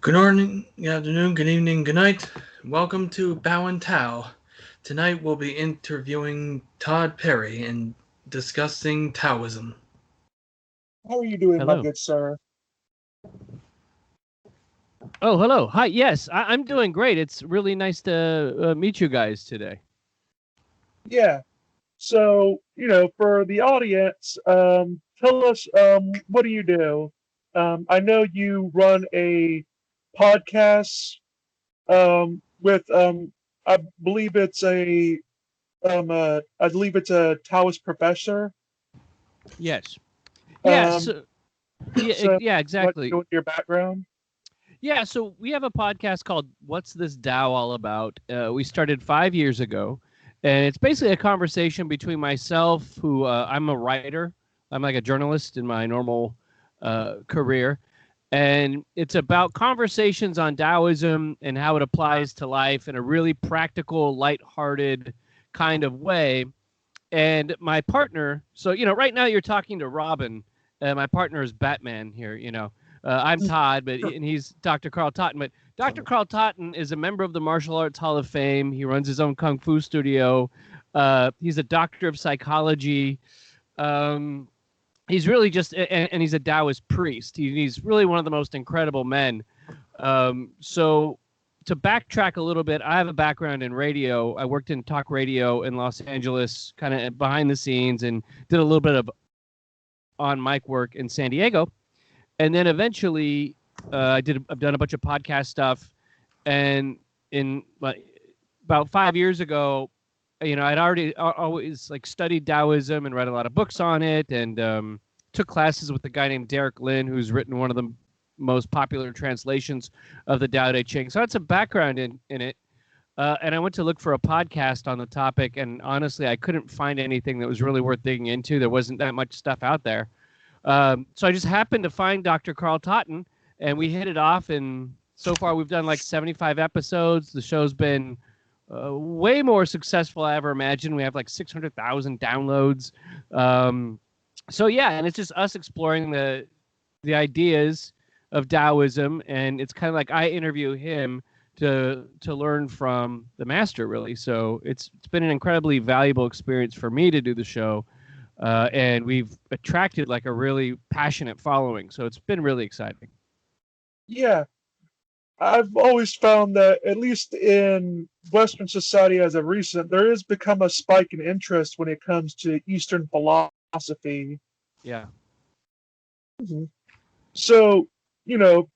Good morning, good afternoon, good evening, good night. Welcome to Bao and Tao. Tonight we'll be interviewing Todd Perry and discussing Taoism. How are you doing, my Hello. good sir? Oh, hello. Hi. Yes, I'm doing great. It's really nice to meet you guys today. Yeah. So, for the audience, tell us, what do you do? I know you run a podcast, with, I believe it's I believe it's a Taoist professor. Yes. Yes. Um, Yeah. so Yeah. what Exactly. you your background? Yeah. So we have a podcast called "What's This Dao All About?" We started 5 years ago, and it's basically a conversation between myself, who I'm a writer. I'm like a journalist in my normal career, and it's about conversations on Taoism and how it applies to life in a really practical, lighthearted kind of way. And my partner, so right now you're talking to Robin. My partner is Batman here. I'm Todd, and he's Dr. Carl Totten. But Dr. Carl Totten is a member of the Martial Arts Hall of Fame. He runs his own kung fu studio. He's a doctor of psychology. Um, he's really and he's a Taoist priest. He's really one of the most incredible men. So to backtrack a little bit, I have a background in radio. I worked in talk radio in Los Angeles, kind of behind the scenes, and did a little bit of on mic work in San Diego. And then eventually, I've done a bunch of podcast stuff. And in about 5 years ago, I'd already always like studied Taoism and read a lot of books on it, and took classes with a guy named Derek Lin, who's written one of the most popular translations of the Tao Te Ching. So I had some background in it. And I went to look for a podcast on the topic, and honestly, I couldn't find anything that was really worth digging into. There wasn't that much stuff out there. So I just happened to find Dr. Carl Totten, and we hit it off. And so far, we've done like 75 episodes. The show's been way more successful than I ever imagined. We have like 600,000 downloads. So yeah, and it's just us exploring the ideas of Taoism, and it's kind of like I interview him to learn from the master, really. So it's been an incredibly valuable experience for me to do the show, and we've attracted like a really passionate following. So it's been really exciting. Yeah. I've always found that, at least in Western society as of recent, there has become a spike in interest when it comes to Eastern philosophy. Yeah. Mhm. So,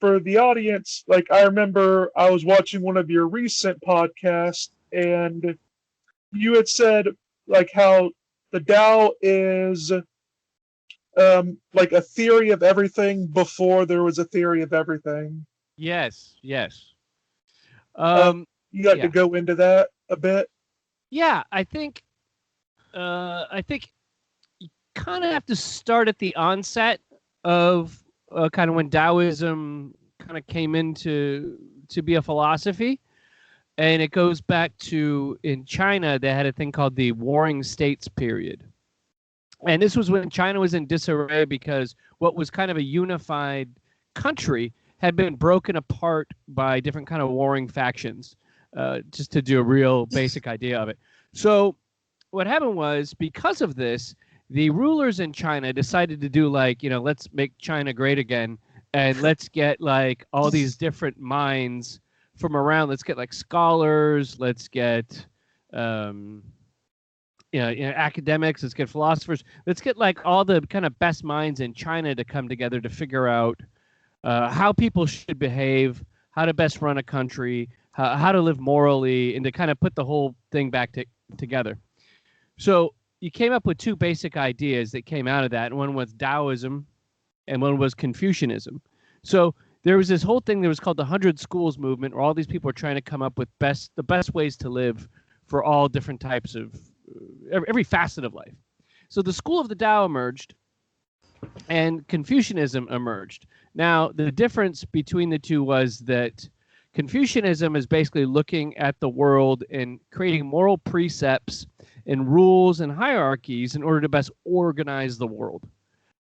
for the audience, like I remember I was watching one of your recent podcasts, and you had said like how the Tao is like a theory of everything before there was a theory of everything. Yes. Yes. Um, you got to Yeah. go into that a bit. Yeah. I think you kind of have to start at the onset of kind of when Taoism kind of came into to be a philosophy, and it goes back to in China they had a thing called the Warring States period, and this was when China was in disarray because what was kind of a unified country had been broken apart by different kind of warring factions. Just to do a real basic idea of it. So what happened was, because of this, the rulers in China decided to do like, let's make China great again, and let's get like all these different minds from around. Let's get like scholars. Let's get academics. Let's get philosophers. Let's get like all the kind of best minds in China to come together to figure out how people should behave, how to best run a country, how to live morally, and to kind of put the whole thing back together. So you came up with two basic ideas that came out of that. One was Taoism, and one was Confucianism. So there was this whole thing that was called the 100 Schools movement, where all these people are trying to come up with the best ways to live for all different types of every facet of life. So the school of the Tao emerged, and Confucianism emerged. Now, the difference between the two was that Confucianism is basically looking at the world and creating moral precepts and rules and hierarchies in order to best organize the world.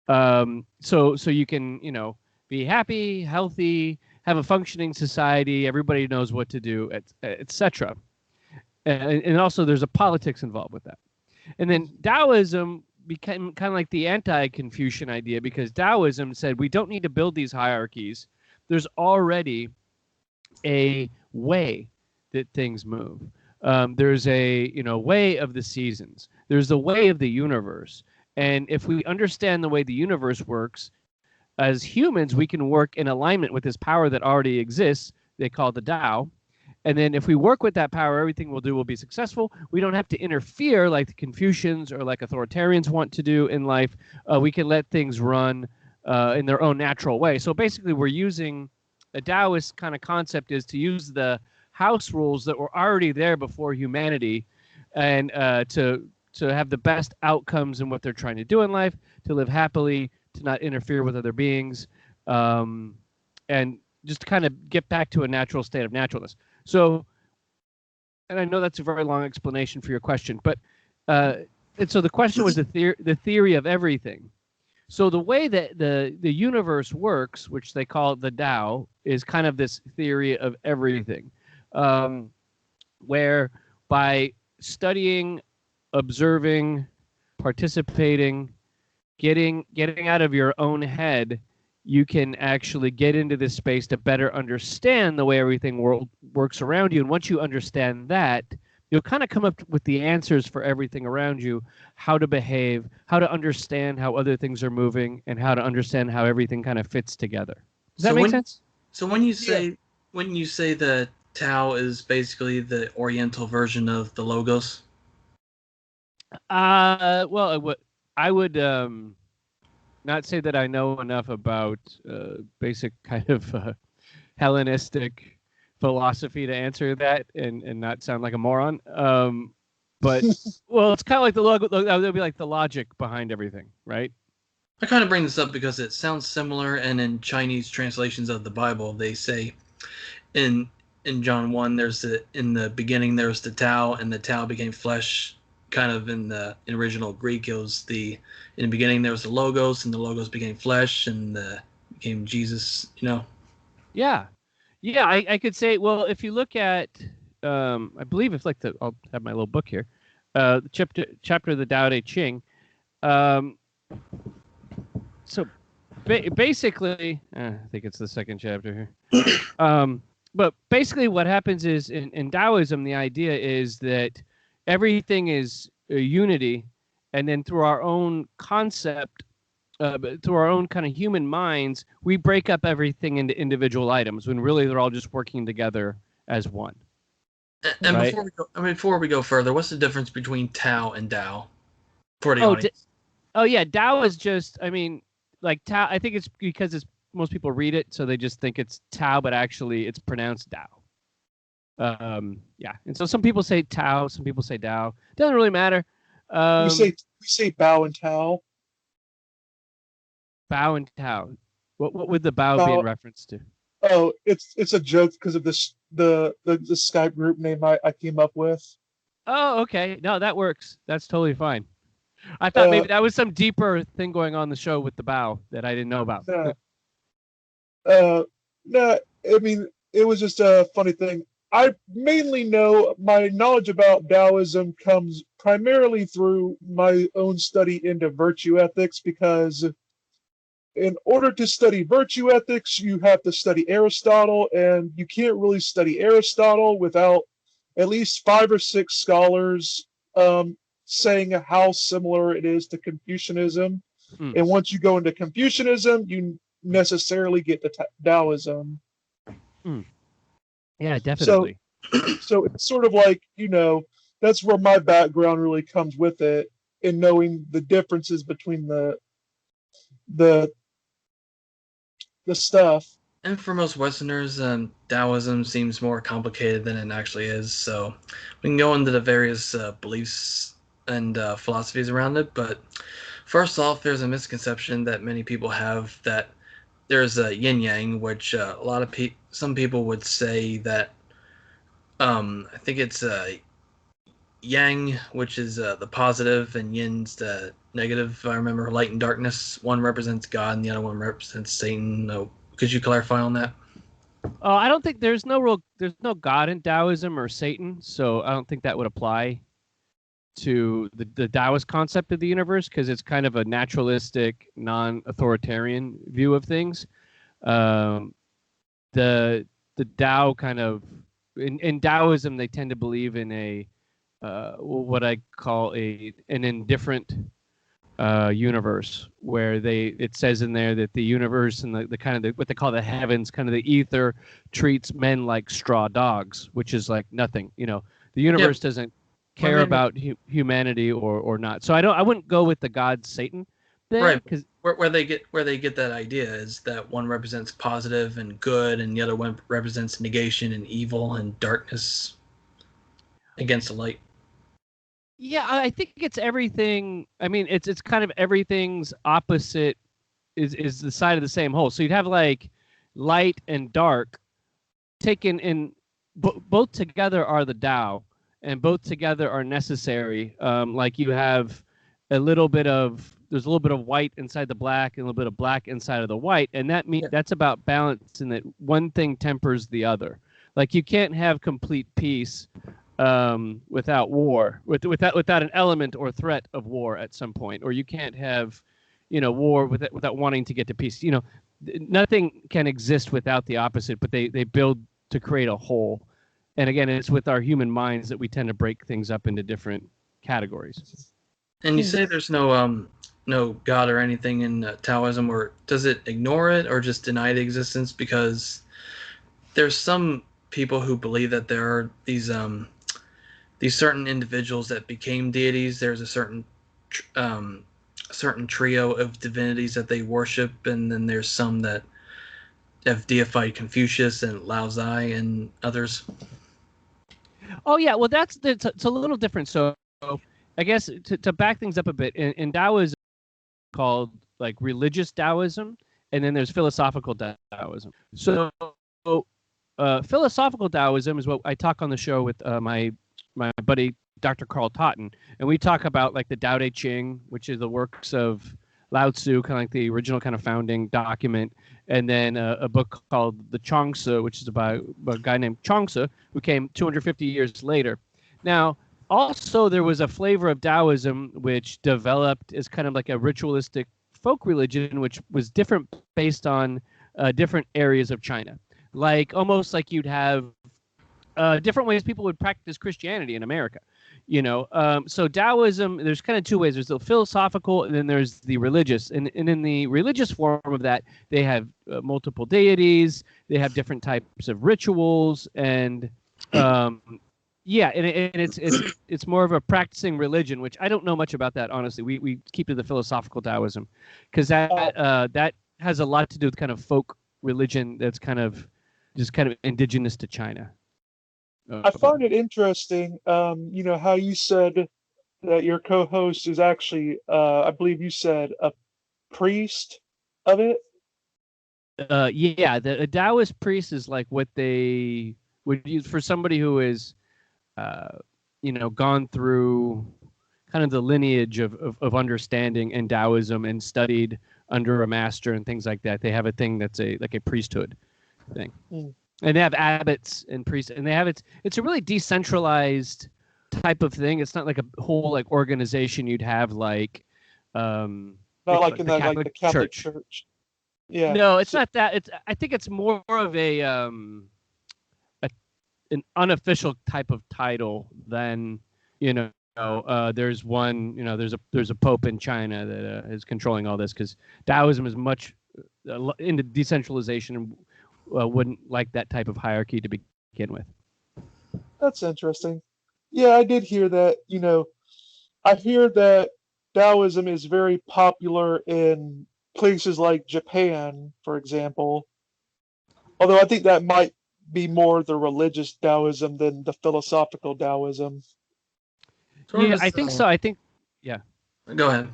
So you can, be happy, healthy, have a functioning society. Everybody knows what to do, etc. And also there's a politics involved with that. And then Taoism became kind of like the anti-Confucian idea, because Taoism said we don't need to build these hierarchies. There's already a way that things move. There's a way of the seasons. There's the way of the universe. And if we understand the way the universe works, as humans, we can work in alignment with this power that already exists. They call the Dao. And then if we work with that power, everything we'll do will be successful. We don't have to interfere like the Confucians or like authoritarians want to do in life. We can let things run in their own natural way. So basically, we're using a Taoist kind of concept is to use the house rules that were already there before humanity, and to have the best outcomes in what they're trying to do in life, to live happily, to not interfere with other beings, and just kind of get back to a natural state of naturalness. So, and I know that's a very long explanation for your question, but and so the question was the theory of everything. So the way that the universe works, which they call the Tao, is kind of this theory of everything, where by studying, observing, participating, getting out of your own head, you can actually get into this space to better understand the way everything works around you. And once you understand that, you'll kind of come up with the answers for everything around you, how to behave, how to understand how other things are moving, and how to understand how everything kind of fits together. Does that make sense? So when you say the Tao is basically the Oriental version of the Logos? Well, I would not say that I know enough about basic kind of Hellenistic philosophy to answer that and not sound like a moron. But well, it's kind of like the logo. That would be like the logic behind everything, right? I kind of bring this up because it sounds similar, and in Chinese translations of the Bible, they say in John 1, in the beginning there's the Tao, and the Tao became flesh. Kind of in original Greek, it was in the beginning there was the Logos, and the Logos became flesh, and became Jesus. Yeah, I could say. Well, if you look at, I believe if I'll have my little book here, the chapter of the Dao De Ching. So basically, I think it's the second chapter here. But basically, what happens is in Taoism, the idea is that everything is a unity, and then through our own concept, through our own kind of human minds, we break up everything into individual items when really they're all just working together as one. And right? before we go further, what's the difference between Tao and Dao for the audience? Yeah, Dao is just, like Tao. I think it's because most people read it, so they just think it's Tao, but actually it's pronounced Dao. Yeah, and so some people say Tao, some people say Dao. Doesn't really matter. We say Bao and Tao. Bao and Tao. What would the Bao be in reference to? Oh, it's a joke because of this the Skype group name I came up with. Oh, okay. No, that works. That's totally fine. I thought maybe that was some deeper thing going on in the show with the Bao that I didn't know about. No, it was just a funny thing. I mainly know my knowledge about Taoism comes primarily through my own study into virtue ethics, because in order to study virtue ethics, you have to study Aristotle, and you can't really study Aristotle without at least 5 or 6 scholars saying how similar it is to Confucianism. And once you go into Confucianism, you necessarily get to Taoism. Yeah, definitely. So it's sort of like, that's where my background really comes with it, in knowing the differences between the stuff. And for most Westerners, Taoism seems more complicated than it actually is. So we can go into the various beliefs and philosophies around it. But first off, there's a misconception that many people have that there's a yin yang, which some people would say that I think it's yang, which is the positive, and yin's the negative. If I remember, light and darkness. One represents God, and the other one represents Satan. Could you clarify on that? I don't think there's no God in Taoism or Satan, so I don't think that would apply to the Taoist concept of the universe because it's kind of a naturalistic, non-authoritarian view of things. Um, the Tao kind of in Taoism they tend to believe in a what I call an indifferent universe where it says in there that the universe and the kind of what they call the heavens, kind of the ether, treats men like straw dogs, which is like nothing. The Yep. universe doesn't care about humanity or not. So I wouldn't go with the God Satan thing, right. because Where they get that idea is that one represents positive and good, and the other one represents negation and evil and darkness against the light. yeah, I think it's everything. I mean, it's kind of everything's opposite is the side of the same whole. So you'd have like light and dark taken in both together are the Tao, and both together are necessary. Like you have there's a little bit of white inside the black and a little bit of black inside of the white, and that's about balance, and that one thing tempers the other. Like you can't have complete peace without war, without an element or threat of war at some point, or you can't have war without wanting to get to peace. Nothing can exist without the opposite, but they build to create a whole. And again, it's with our human minds that we tend to break things up into different categories. And you say there's no God or anything in Taoism, or does it ignore it or just deny the existence? Because there's some people who believe that there are these certain individuals that became deities. There's a certain trio of divinities that they worship, and then there's some that have deified Confucius and Lao Tzu and others. Oh yeah, well it's a little different. So I guess to back things up a bit, in Taoism called like religious Taoism, and then there's philosophical Taoism. So philosophical Taoism is what I talk on the show with my buddy Dr. Carl Totten, and we talk about like the Tao Te Ching, which is the works of Lao Tzu, kind of like the original kind of founding document, and then a book called the Chuang-Tzu, which is about a guy named Chuang-Tzu who came 250 years later. Now, also there was a flavor of Taoism which developed as kind of like a ritualistic folk religion, which was different based on different areas of China. Like almost like you'd have different ways people would practice Christianity in America. So Taoism, there's kind of two ways. There's the philosophical, and then there's the religious. And in the religious form of that, they have multiple deities. They have different types of rituals, and yeah, and it's more of a practicing religion, which I don't know much about that, honestly. We keep to the philosophical Taoism, because that has a lot to do with kind of folk religion that's kind of just kind of indigenous to China. I find it interesting, how you said that your co-host is actually, I believe you said, a priest of it. Yeah, a Taoist priest is like what they would use for somebody who is, gone through kind of the lineage of understanding in Taoism and studied under a master and things like that. They have a thing that's like a priesthood thing. Mm. And they have abbots and priests, and it's a really decentralized type of thing. It's not like a whole like organization you'd have like not like in the Catholic Church. Yeah. No, it's not that. I think it's more of an unofficial type of title than there's one, there's a pope in China that is controlling all this, because Taoism is much into decentralization and wouldn't like that type of hierarchy to begin with. That's interesting. Yeah, I did hear that. I hear that Taoism is very popular in places like Japan, for example. Although I think that might be more the religious Taoism than the philosophical Taoism. Yeah, I think so. Yeah. Go ahead.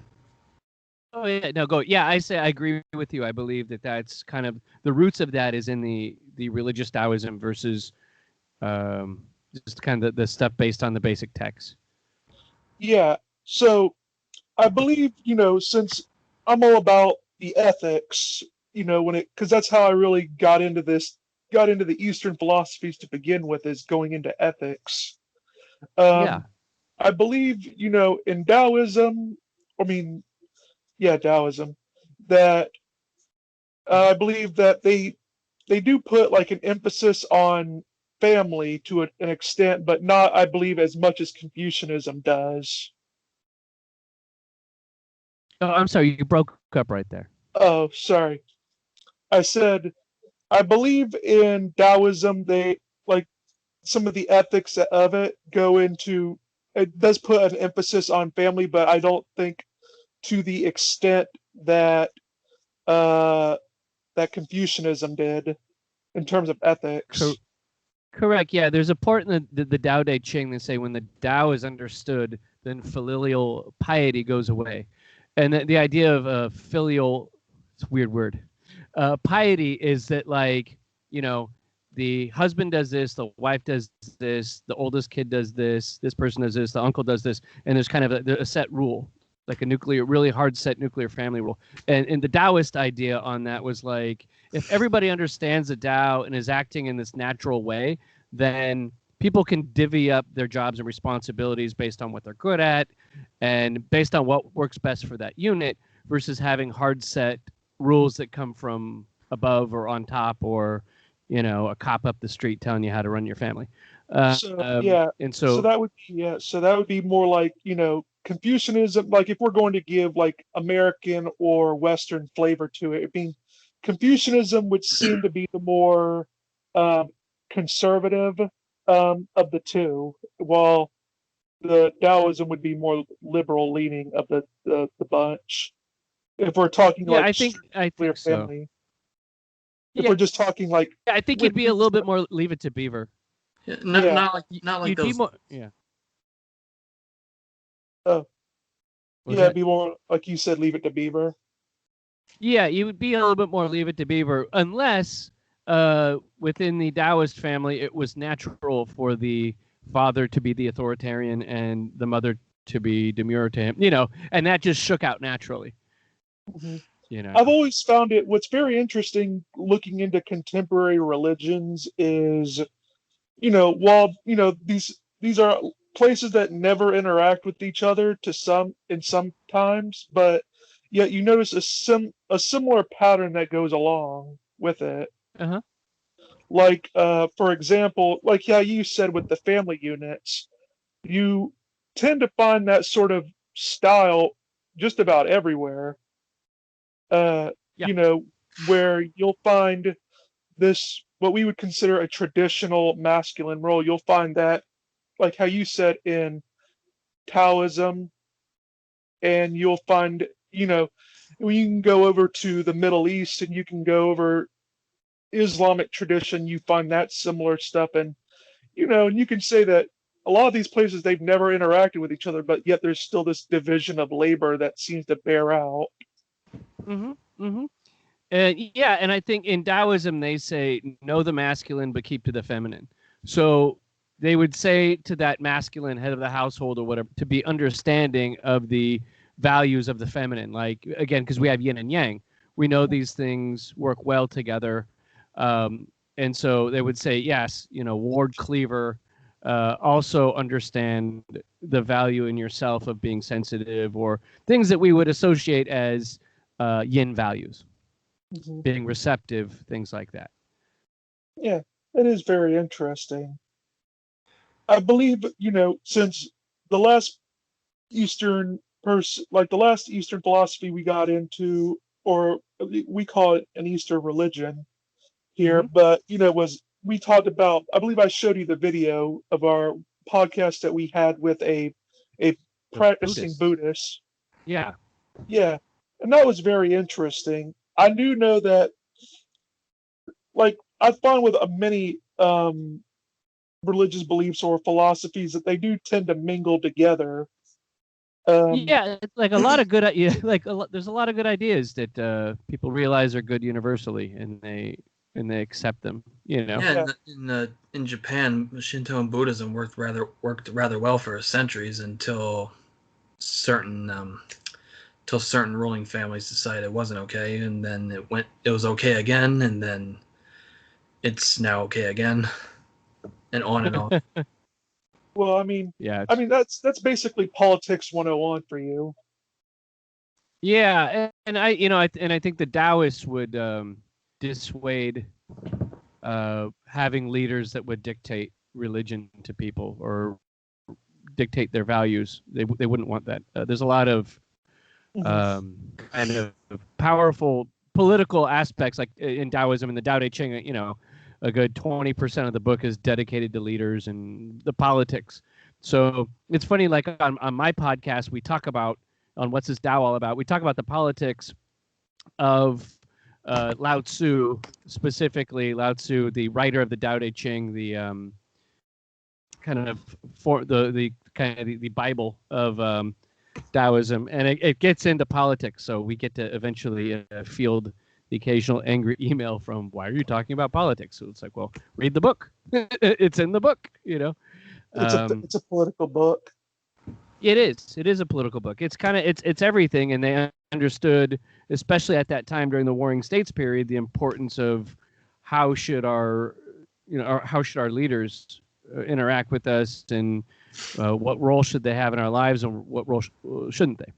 Oh yeah, no, go. Yeah, I agree with you. I believe that's kind of the roots of that is in the religious Taoism versus just kind of the stuff based on the basic text. Yeah. So I believe, since I'm all about the ethics, because that's how I really got into got into the Eastern philosophies to begin with is going into ethics. Yeah. I believe, in Taoism, I mean, yeah, Taoism, that I believe that they do put like an emphasis on family to an extent, but not, I believe, as much as Confucianism does. Oh, I'm sorry, you broke up right there. Oh, sorry. I said I believe in Taoism. They like some of the ethics of it go into. It does put an emphasis on family, but I don't think to the extent that uh, that Confucianism did in terms of ethics. Correct. Yeah, there's a part in the Tao Te Ching that say when the Tao is understood, then filial piety goes away, and the idea of filial, it's a weird word. Piety is that like the husband does this, the wife does this, the oldest kid does this person does this, the uncle does this, and there's kind of a set rule, like a really hard set nuclear family rule. And the Taoist idea on that was like, if everybody understands the Tao and is acting in this natural way, then people can divvy up their jobs and responsibilities based on what they're good at and based on what works best for that unit versus having hard set rules that come from above or on top or a cop up the street telling you how to run your family. So yeah, And so so that would be more like Confucianism. Like if we're going to give like American or Western flavor to it, Confucianism would seem to be the more um, conservative of the two, while the Taoism would be more liberal leaning of the bunch. If we're talking yeah, like I clear think so. family, if Yeah, we're just talking like I think with you'd be a little bit more leave it to Beaver. Yeah, yeah, not like You'd be those. more, yeah. uh, Was yeah, that? be more like you said, leave it to Beaver. Yeah, you would be a little bit more leave it to Beaver, unless within the Taoist family it was natural for the father to be the authoritarian and the mother to be demure to him, and that just shook out naturally, Mhm. you know. I've always found it. What's very interesting looking into contemporary religions is, while these are places that never interact with each other to some times, but yet you notice a similar pattern that goes along with it. Uh-huh. Like, for example, like yeah, you said with the family units, you tend to find that sort of style just about everywhere. Uh, Yeah. where you'll find this what we would consider a traditional masculine role. You'll find that, like how you said in Taoism, and you'll find, when you can go over to the Middle East and you can go over Islamic tradition, you find that similar stuff, and you can say that a lot of these places they've never interacted with each other, but yet there's still this division of labor that seems to bear out. Mm-hmm. Mm-hmm. And yeah, and I think in Taoism they say know the masculine but keep to the feminine. So they would say to that masculine head of the household or whatever to be understanding of the values of the feminine. Like again, because we have yin and yang, we know these things work well together. And so they would say, yes, Ward Cleaver, also understand the value in yourself of being sensitive or things that we would associate as yin values, Mhm. being receptive, things like that. Yeah, it is very interesting. I believe, since the last the last Eastern philosophy we got into, or we call it an Eastern religion here, Mm-hmm. but, was we talked about, I believe I showed you the video of our podcast that we had with a The practicing Buddhists. Buddhist. Yeah. Yeah, and that was very interesting. I do know that, like, I find with many religious beliefs or philosophies that they do tend to mingle together. Um, Yeah, it's like a lot of good, yeah, there's a lot of good ideas that people realize are good universally, and they accept them. Yeah, yeah, in Japan, Shinto and Buddhism worked rather well for centuries until certain till certain ruling families decided it wasn't okay, and then it was okay again, and then it's now okay again, and on and on. Well, Yeah, that's basically politics 101 for you. yeah, and I think the Taoists would dissuade having leaders that would dictate religion to people or dictate their values. They wouldn't want that. There's a lot of kind of powerful political aspects, like in Taoism and the Tao Te Ching. A good 20% of the book is dedicated to leaders and the politics. So it's funny, like on my podcast, we talk about on What's This Tao All About. We talk about the politics of Lao Tzu, specifically Lao Tzu, the writer of the Tao Te Ching, the kind of the Bible of Taoism, and it gets into politics. So we get to eventually field the occasional angry email from, "Why are you talking about politics?" So it's like, well, read the book. It's in the book, It's a political book. It is. It is a political book. It's kind of it's everything, and they understood, especially at that time during the Warring States period, the importance of how should our leaders interact with us, and what role should they have in our lives, and what role shouldn't they?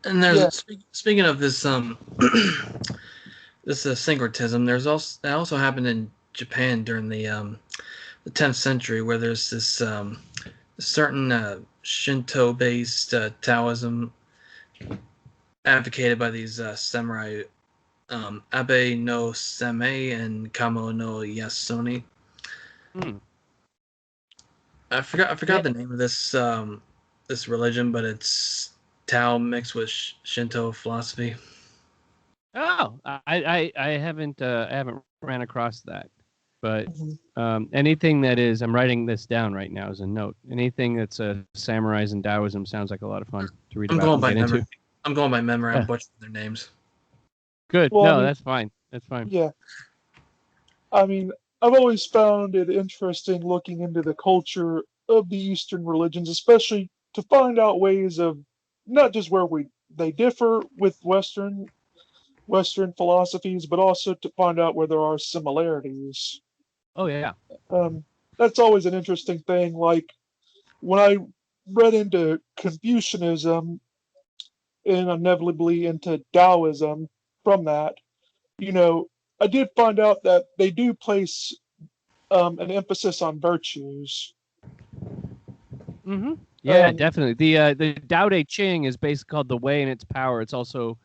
And there's speaking of this this syncretism, that also happened in Japan during the 10th century, where there's this certain Shinto-based Taoism advocated by these samurai, Abe no Same and Kamo no Yasuni. I forgot the name of this this religion, but it's Tao mixed with Shinto philosophy. Oh, I haven't ran across that, but anything that is, I'm writing this down right now as a note. Anything that's samurais and Taoism sounds like a lot of fun to read about and get into. I'm going by memory. I'm butchering their names. Good. Well, that's fine. That's fine. Yeah. I've always found it interesting looking into the culture of the Eastern religions, especially to find out ways of not just where they differ with Western philosophies, but also to find out where there are similarities. Oh yeah. That's always an interesting thing. Like when I read into Confucianism and inevitably into Taoism from that, I did find out that they do place an emphasis on virtues. Mm-hmm. Yeah, definitely. The Tao Te Ching is basically called the way and its power. It's also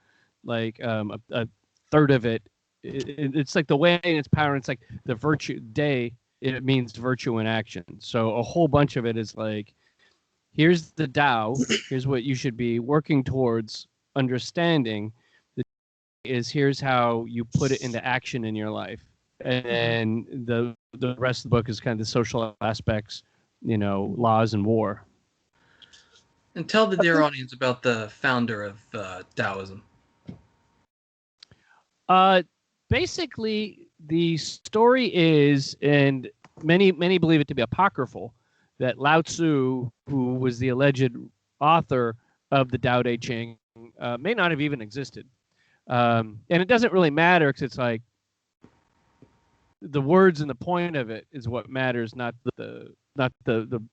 like a third of it. It's like the way and its power. And it's like the virtue day. It means virtue in action. So a whole bunch of it is like, here's the Tao. Here's what you should be working towards understanding. Here's how you put it into action in your life. And the rest of the book is kind of the social aspects, laws and war. And tell the dear audience about the founder of Taoism. Basically, the story is, and many believe it to be apocryphal, that Lao Tzu, who was the alleged author of the Tao Te Ching, may not have even existed. And it doesn't really matter, because it's like the words and the point of it is what matters, not the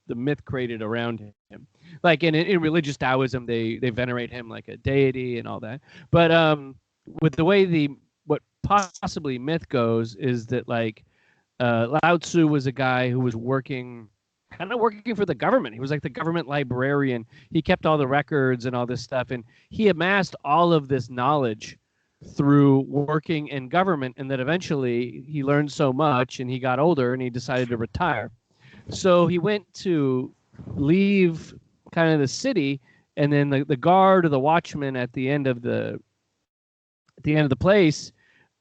myth created around him. Like in religious Taoism, they venerate him like a deity and all that. But with the way what possibly myth goes is that like Lao Tzu was a guy who was working for the government. He was like the government librarian. He kept all the records and all this stuff, and he amassed all of this knowledge through working in government, and that eventually he learned so much and he got older and he decided to retire. So he went to leave kind of the city, and then the guard or the watchman at the end of the place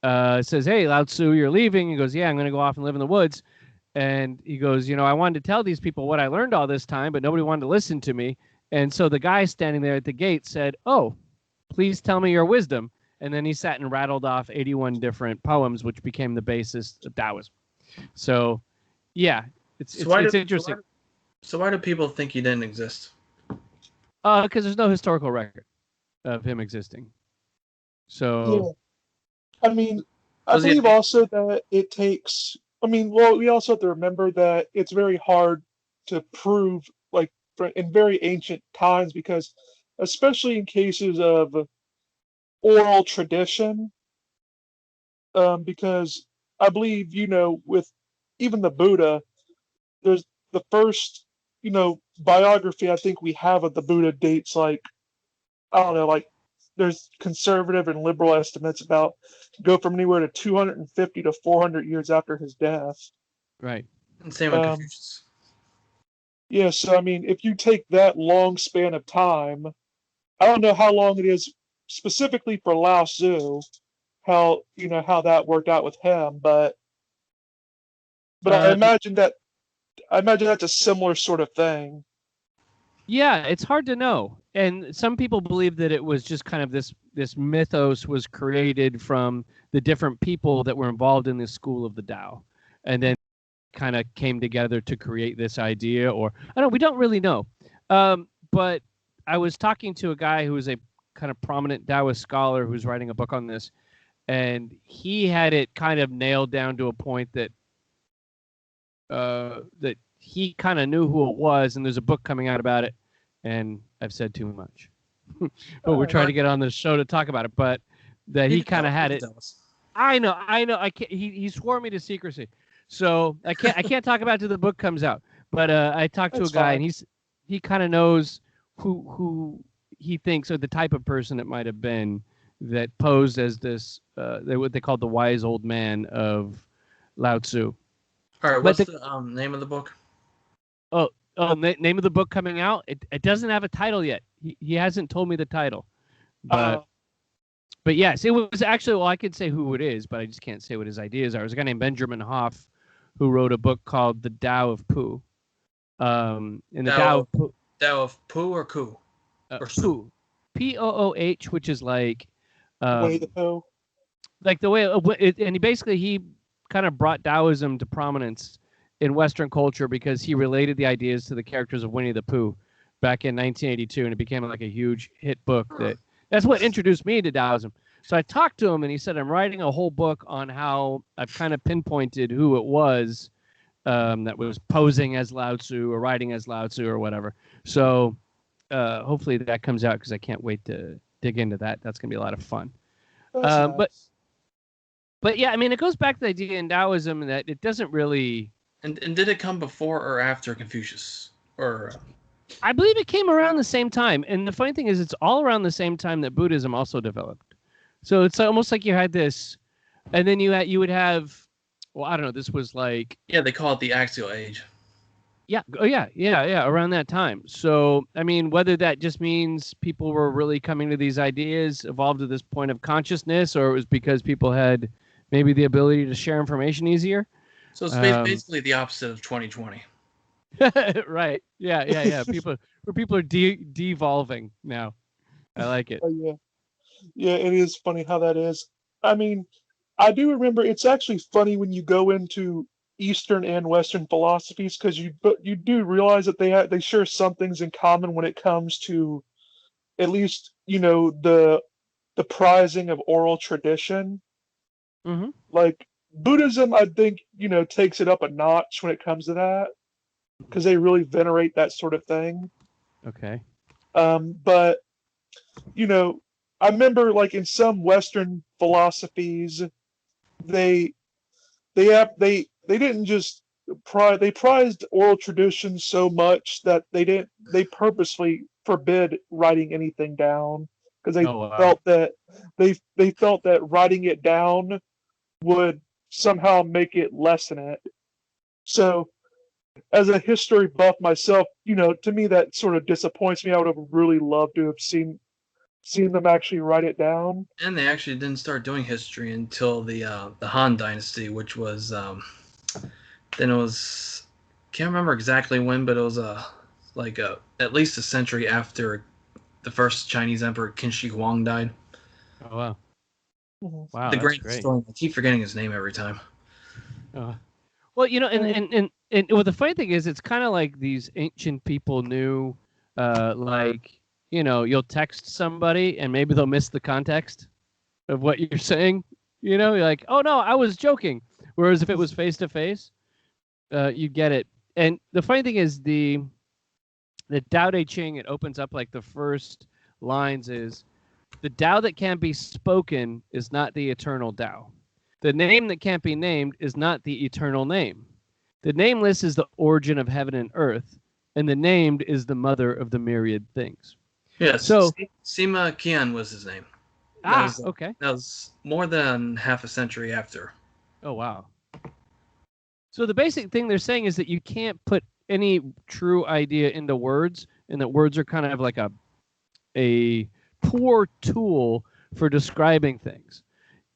says, "Hey, Lao Tzu, you're leaving." He goes, "Yeah, I'm going to go off and live in the woods." And he goes, "I wanted to tell these people what I learned all this time, but nobody wanted to listen to me." And so the guy standing there at the gate said, "Oh, please tell me your wisdom." And then he sat and rattled off 81 different poems, which became the basis of Taoism. So, yeah, it's interesting. So why do people think he didn't exist? Because there's no historical record of him existing. So, yeah. I Was he? believe also that it takes. I mean, well, we also have to remember that it's very hard to prove, like in very ancient times, because especially in cases of oral tradition, because I believe with even the Buddha, there's the first biography I think we have of the Buddha dates like I don't know, like there's conservative and liberal estimates about go from anywhere to 250 to 400 years after his death. Right. And same with Um, Confucius. yeah, so I mean, if you take that long span of time, I don't know how long it is specifically for Lao Tzu, how how that worked out with him, but Uh, I imagine that's a similar sort of thing. yeah, it's hard to know. And some people believe that it was just kind of this mythos was created from the different people that were involved in this school of the Tao. And then kind of came together to create this idea, or I don't we don't really know. But I was talking to a guy who is a kind of prominent Taoist scholar who's writing a book on this, and he had it kind of nailed down to a point that that he kind of knew who it was, and there's a book coming out about it, and I've said too much. But we're trying to get on the show to talk about it, but that he kind of had it. I know. I can't. He swore me to secrecy, so I can't talk about it till the book comes out. But I talked to a guy, and he kind of knows who he thinks are the type of person it might have been that posed as this what they called the wise old man of Lao Tzu. All right, But what's the name of the book? Name of the book coming out? It doesn't have a title yet. He hasn't told me the title, but yes, it was actually, well, I could say who it is, but I just can't say what his ideas are. There's a guy named Benjamin Hoff who wrote a book called The Dao of Pooh. And the Dao of Pooh. Dao of Pooh or Coo? Or Pooh. Pooh, which is like Way the Pooh. like the way and he kind of brought Taoism to prominence in Western culture because he related the ideas to the characters of Winnie the Pooh back in 1982, and it became like a huge hit book. That's what introduced me to Taoism. So I talked to him, and he said, I'm writing a whole book on how I've kind of pinpointed who it was that was posing as Lao Tzu or writing as Lao Tzu or whatever. So hopefully that comes out because I can't wait to dig into that. That's going to be a lot of fun. Nice. But yeah, I mean, it goes back to the idea in Taoism that it doesn't really... And did it come before or after Confucius? Or I believe it came around the same time. And the funny thing is, it's all around the same time that Buddhism also developed. So it's almost like you had this, and then you would have, well, I don't know, this was like... Yeah, they call it the Axial Age. Yeah. Oh, yeah, around that time. So, I mean, whether that just means people were really coming to these ideas, evolved to this point of consciousness, or it was because people had maybe the ability to share information easier. So it's basically the opposite of 2020. Right. Yeah. People are devolving now. I like it. Oh, yeah. Yeah, it is funny how that is. I mean, I do remember it's actually funny when you go into Eastern and Western philosophies because you do realize that they share some things in common when it comes to at least the prizing of oral tradition. Mm-hmm. Like Buddhism, I think takes it up a notch when it comes to that because they really venerate that sort of thing. Okay. But I remember like in some Western philosophies, they didn't just they prized oral tradition so much that they purposely forbid writing anything down because they felt that they felt that writing it down would somehow make it lessen it. So as a history buff myself, to me that sort of disappoints me. I would have really loved to have seen them actually write it down. And they actually didn't start doing history until the Han Dynasty, which was then it was, can't remember exactly when, but it was at least a century after the first Chinese emperor Qin Shi Huang died. Oh wow. Mm-hmm. Wow, The that's great great. historian. I keep forgetting his name every time. Well, and well, the funny thing is, it's kind of like these ancient people knew, like, you'll text somebody and maybe they'll miss the context of what you're saying, You're like, oh no, I was joking. Whereas if it was face to face, you get it. And the funny thing is the Tao Te Ching, it opens up like the first lines is the Tao that can't be spoken is not the eternal Tao. The name that can't be named is not the eternal name. The nameless is the origin of heaven and earth, and the named is the mother of the myriad things. Yes. So Sima Qian was his name. That okay. That was more than half a century after. Oh wow. So the basic thing they're saying is that you can't put any true idea into words, and that words are kind of like a poor tool for describing things,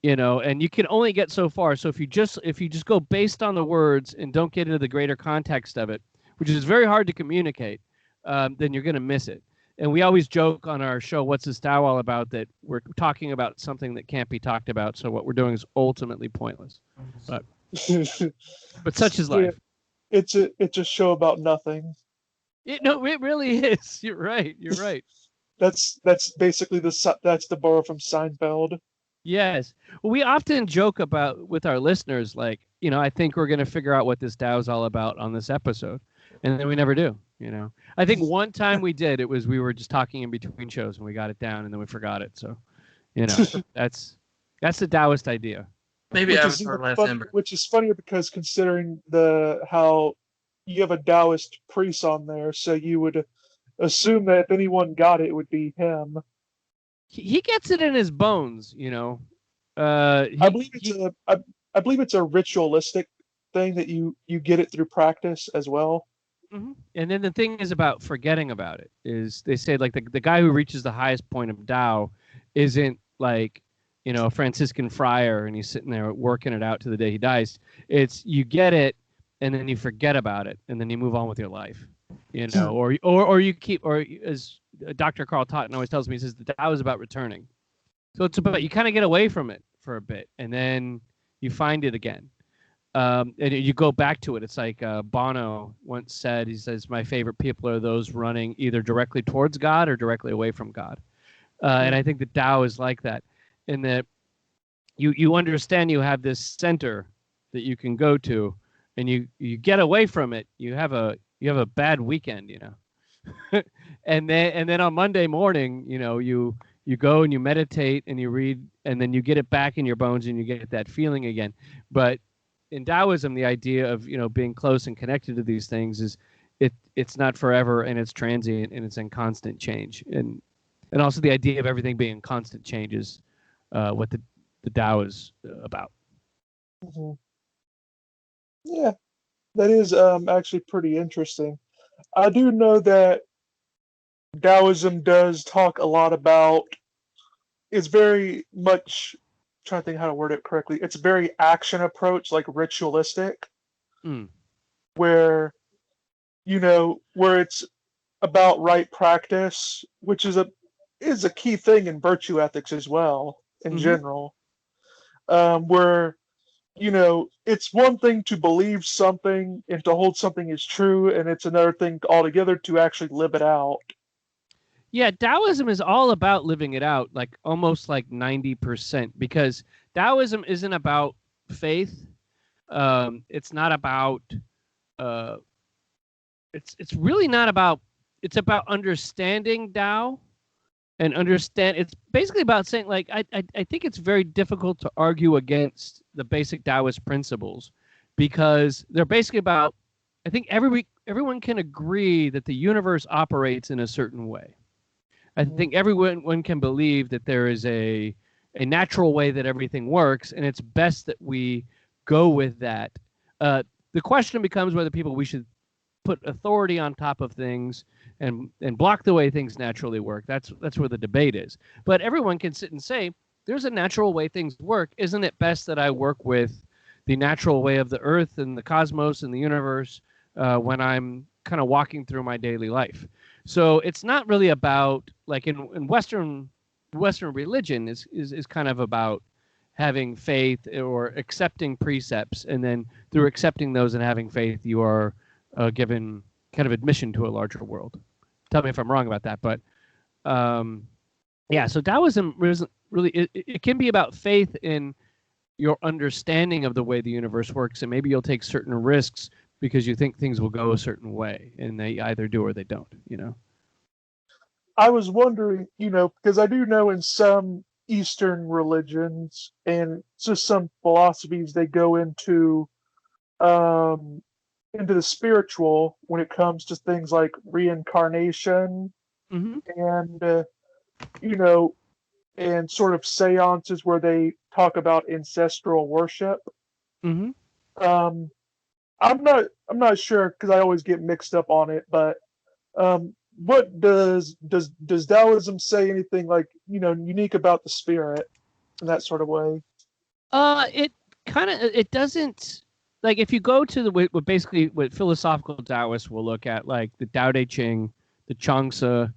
and you can only get so far. So if you just go based on the words and don't get into the greater context of it, which is very hard to communicate, then you're going to miss it. And we always joke on our show, What's This Tao All About, that we're talking about something that can't be talked about. So what we're doing is ultimately pointless. But such is life. It's a show about nothing. It really is. You're right. That's basically that's the borrow from Seinfeld. Yes. Well, we often joke about with our listeners, like, I think we're going to figure out what this Tao is all about on this episode. And then we never do, I think one time we did, we were just talking in between shows and we got it down and then we forgot it. So, that's the Taoist idea. Maybe Avatar Last Ember. Which is funnier because considering how you have a Taoist priest on there, so you would assume that if anyone got it, it would be him. He gets it in his bones, I believe it's a ritualistic thing that you get it through practice as well. Mm-hmm. And then the thing is about forgetting about it is they say like the guy who reaches the highest point of Tao isn't like, a Franciscan friar and he's sitting there working it out to the day he dies. It's you get it and then you forget about it and then you move on with your life, or you keep, or as Dr. Carl Totten always tells me, he says the Tao is about returning. So it's about, you kind of get away from it for a bit and then you find it again. And you go back to it. It's like Bono once said, he says, my favorite people are those running either directly towards God or directly away from God. And I think the Tao is like that, in that you understand you have this center that you can go to, and you get away from it. You have a bad weekend, and then on Monday morning, you go and you meditate and you read, and then you get it back in your bones and you get that feeling again. But in Taoism, the idea of being close and connected to these things is it's not forever and it's transient and it's in constant change, and also the idea of everything being in constant change is what the Tao is about. Mm-hmm. Yeah, that is actually pretty interesting. I do know that Taoism does talk a lot about. It's very much, trying to think how to word it correctly. It's a very action approach, like ritualistic, where where it's about right practice, which is a key thing in virtue ethics as well in general. Where it's one thing to believe something and to hold something as true, and it's another thing altogether to actually live it out. Yeah, Taoism is all about living it out, like almost like 90%, because Taoism isn't about faith. It's not about. It's really not about. It's about understanding Tao, and understand. It's basically about saying, like, I think it's very difficult to argue against the basic Taoist principles, because they're basically about. I think everyone can agree that the universe operates in a certain way. I think everyone can believe that there is a natural way that everything works, and it's best that we go with that. The question becomes whether we should put authority on top of things and block the way things naturally work. That's where the debate is. But everyone can sit and say, there's a natural way things work. Isn't it best that I work with the natural way of the earth and the cosmos and the universe when I'm kind of walking through my daily life? So it's not really about, like in Western religion is kind of about having faith or accepting precepts, and then through accepting those and having faith, you are given kind of admission to a larger world. Tell me if I'm wrong about that, but yeah. So Taoism really it can be about faith in your understanding of the way the universe works, and maybe you'll take certain risks because you think things will go a certain way, and they either do or they don't. I was wondering, because I do know in some Eastern religions and just some philosophies they go um, into the spiritual when it comes to things like reincarnation Mm-hmm. and you know and sort of seances where they talk about ancestral worship. Mm-hmm. Um, I'm not sure because I always get mixed up on it, but what does Taoism say anything like unique about the spirit in that sort of way? It kind of it doesn't like if you go to the what philosophical Taoists will look at, like the Tao Te Ching, the Chuang-Tzu,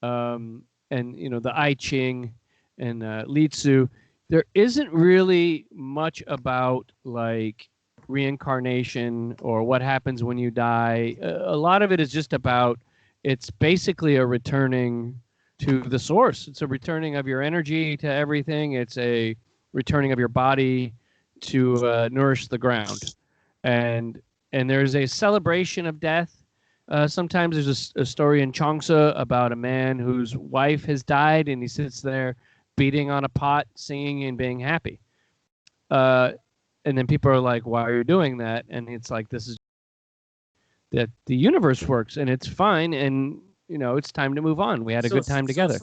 and the I Ching and Li Tzu. There isn't really much about like reincarnation or what happens when you die. A lot of it is just about it's basically a returning to the source. It's a returning of your energy to everything. It's a returning of your body to nourish the ground, and there's a celebration of death. Sometimes there's a story in Chuang-Tzu about a man whose wife has died, and he sits there beating on a pot, singing and being happy. And then people are like, "Why are you doing that?" And it's like, "This is that the universe works, and it's fine, and it's time to move on. We had a good time together."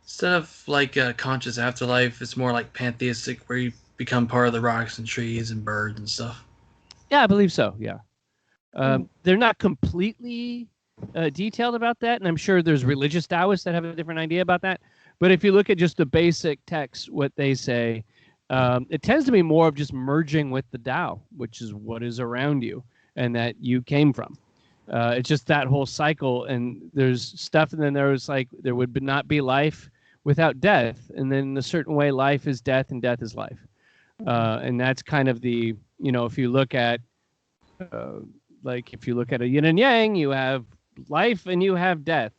Instead of like a conscious afterlife, it's more like pantheistic, where you become part of the rocks and trees and birds and stuff. Yeah, I believe so. Yeah. They're not completely detailed about that, and I'm sure there's religious Taoists that have a different idea about that. But if you look at just the basic text, what they say, it tends to be more of just merging with the Tao, which is what is around you and that you came from. It's just that whole cycle, and there's stuff, and then there's like there would not be life without death, and then in a certain way, life is death and death is life, and that's kind of the if you look at uh, if you look at a yin and yang, you have life and you have death,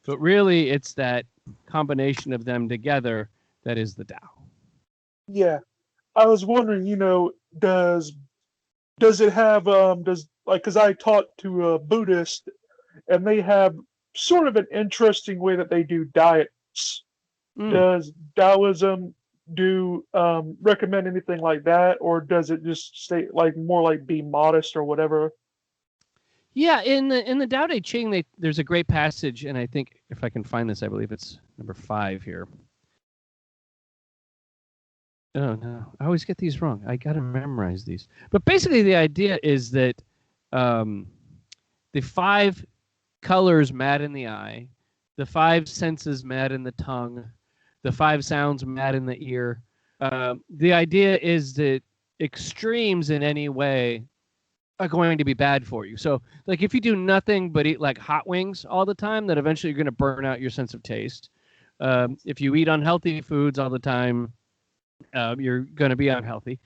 but really it's that combination of them together that is the Tao. Yeah, I was wondering, does it have does like because I talked to a Buddhist and they have sort of an interesting way that they do diets. Mm. Does Taoism do recommend anything like that, or does it just stay like more like be modest or whatever? Yeah, in the Tao Te Ching, there's a great passage, and I think if I can find this, I believe it's number 5 here. Oh no, I always get these wrong. I gotta memorize these. But basically, the idea is that the 5 colors mad in the eye, the 5 senses mad in the tongue, the 5 sounds mad in the ear. The idea is that extremes in any way are going to be bad for you. So, like, if you do nothing but eat like hot wings all the time, then eventually you're going to burn out your sense of taste. If you eat unhealthy foods all the time, you're going to be unhealthy.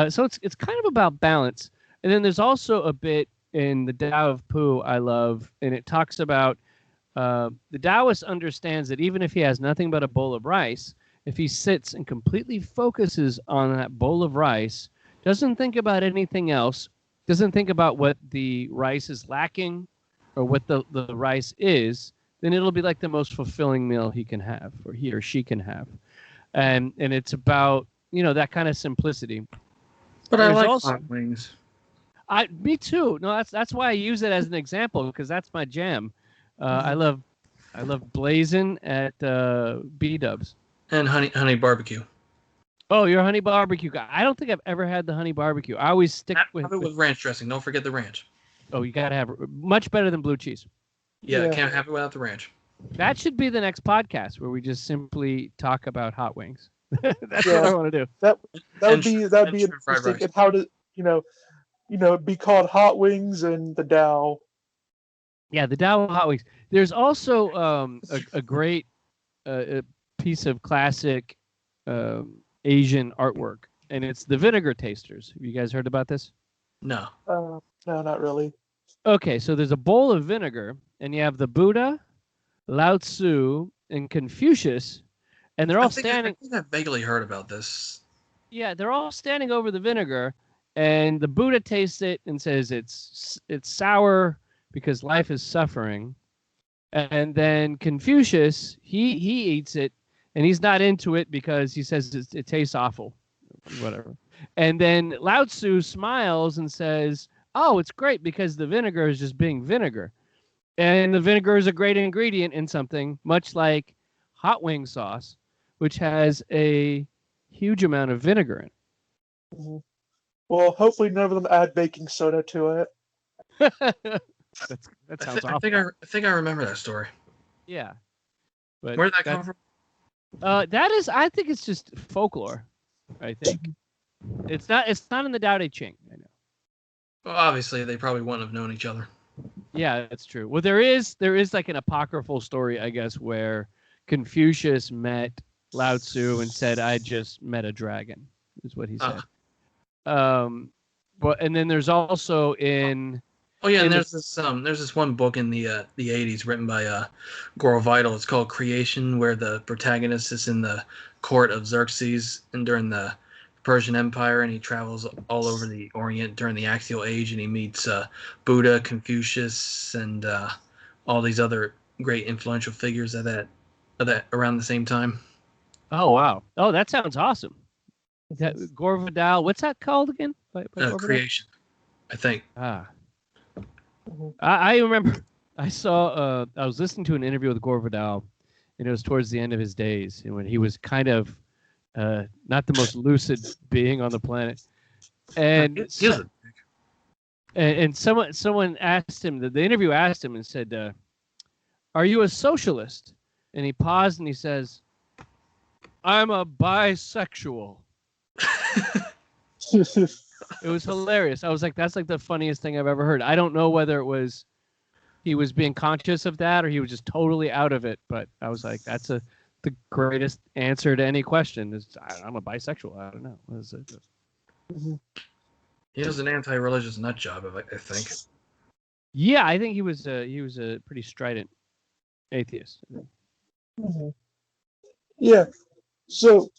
So it's kind of about balance. And then there's also a bit in the Dao of Pooh I love, and it talks about the Taoist understands that even if he has nothing but a bowl of rice, if he sits and completely focuses on that bowl of rice, doesn't think about anything else, doesn't think about what the rice is lacking or what the rice is, then it'll be like the most fulfilling meal he can have, or he or she can have. And it's about, that kind of simplicity. But I like hot wings. Me too. No, that's why I use it as an example, because that's my jam. I love blazing at B-dubs. And honey barbecue. Oh, you're a honey barbecue guy. I don't think I've ever had the honey barbecue. I always stick Have it with ranch dressing. Don't forget the ranch. Oh, you gotta have much better than blue cheese. Yeah, can't have it without the ranch. That should be the next podcast where we just simply talk about hot wings. That's what I want to do. That would be interesting. And how to it'd be called hot wings and the Tao. Yeah, the Dao of hot wings. There's also a great piece of classic Asian artwork, and it's the Vinegar Tasters. Have you guys heard about this? No. No, not really. Okay, so there's a bowl of vinegar, and you have the Buddha, Lao Tzu, and Confucius, and they're I all think standing. I vaguely heard about this. Yeah, they're all standing over the vinegar, and the Buddha tastes it and says it's sour because life is suffering. And then Confucius, he eats it, and he's not into it because he says it tastes awful, whatever. And then Lao Tzu smiles and says, "Oh, it's great because the vinegar is just being vinegar, and the vinegar is a great ingredient in something much like hot wing sauce, which has a huge amount of vinegar in it." Mhm. Well, hopefully none of them add baking soda to it. That sounds awful. I think I remember that story. Yeah, but Where did that come from? that is, I think it's just folklore. I think it's not in the Tao Te Ching. I know. Well, obviously, they probably wouldn't have known each other. Yeah, that's true. Well, there is like an apocryphal story, I guess, where Confucius met Lao Tzu and said, "I just met a dragon," is what he said. But and then there's also in Oh yeah, and in the there's this one book in the '80s written by Gore Vidal. It's called Creation, where the protagonist is in the court of Xerxes and during the Persian Empire, and he travels all over the Orient during the Axial Age, and he meets Buddha, Confucius, and all these other great influential figures of that around the same time. Oh wow! Oh, that sounds awesome. That Gore Vidal, what's that called again? By Gore Vidal? Creation, I think. Ah, I remember I saw I was listening to an interview with Gore Vidal, and it was towards the end of his days, and when he was kind of not the most lucid being on the planet, and and someone asked him, the interview asked him and said, "Are you a socialist?" And he paused and he says, "I'm a bisexual." It was hilarious. I was like, that's like the funniest thing I've ever heard. I don't know whether it was he was being conscious of that or he was just totally out of it. But I was like, that's the greatest answer to any question. Is I'm a bisexual. I don't know. What is it? He was an anti-religious nut job, I think. Yeah, I think he was a pretty strident atheist. Yeah. So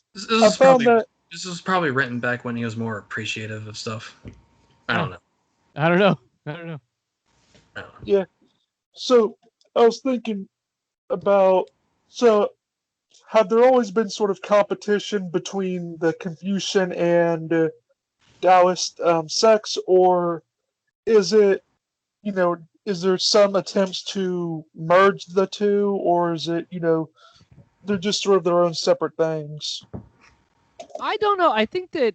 I found that this was probably written back when he was more appreciative of stuff. I don't know. I don't know. Yeah. So I was thinking about, so have there always been sort of competition between the Confucian and Taoist sects, or is it, is there some attempts to merge the two, or is it, they're just sort of their own separate things? I don't know. I think that